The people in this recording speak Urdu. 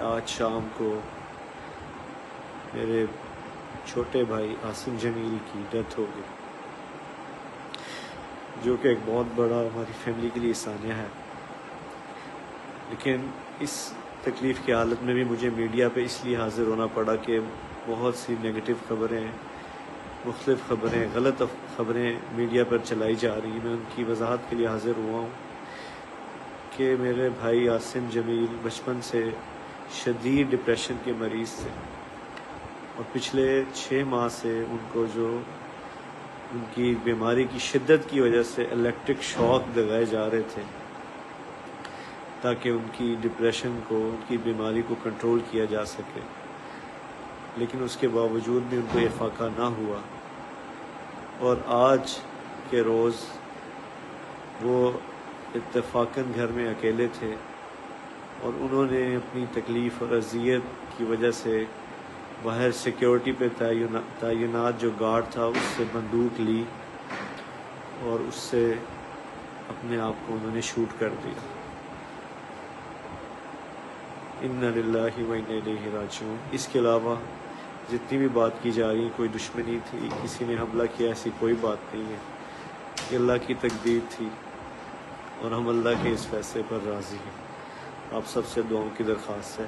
آج شام کو میرے چھوٹے بھائی عاصم جمیل کی ڈیتھ ہو گئی، جو کہ ایک بہت بڑا ہماری فیملی کے لیے سانیہ ہے۔ لیکن اس تکلیف کی حالت میں بھی مجھے میڈیا پہ اس لیے حاضر ہونا پڑا کہ بہت سی نگیٹو خبریں، مختلف خبریں، غلط خبریں میڈیا پر چلائی جا رہی ہیں۔ میں ان کی وضاحت کے لیے حاضر ہوا ہوں کہ میرے بھائی عاصم جمیل بچپن سے شدید ڈپریشن کے مریض تھے، اور پچھلے 6 ماہ سے ان کو جو ان کی بیماری کی شدت کی وجہ سے الیکٹرک شاک لگائے جا رہے تھے تاکہ ان کی ڈپریشن کو، ان کی بیماری کو کنٹرول کیا جا سکے، لیکن اس کے باوجود بھی ان کو افاقہ نہ ہوا۔ اور آج کے روز وہ اتفاقاً گھر میں اکیلے تھے، اور انہوں نے اپنی تکلیف اور اذیت کی وجہ سے باہر سیکیورٹی پہ تعینات جو گارڈ تھا اس سے بندوق لی اور اس سے اپنے آپ کو انہوں نے شوٹ کر دیا۔ انا للہ و انا الیہ راجعون۔ اس کے علاوہ جتنی بھی بات کی جا رہی، کوئی دشمنی تھی، کسی نے حملہ کیا، ایسی کوئی بات نہیں ہے۔ یہ اللہ کی تقدیر تھی اور ہم اللہ کے اس فیصلے پر راضی ہیں۔ آپ سب سے دعاؤں کی درخواست ہے۔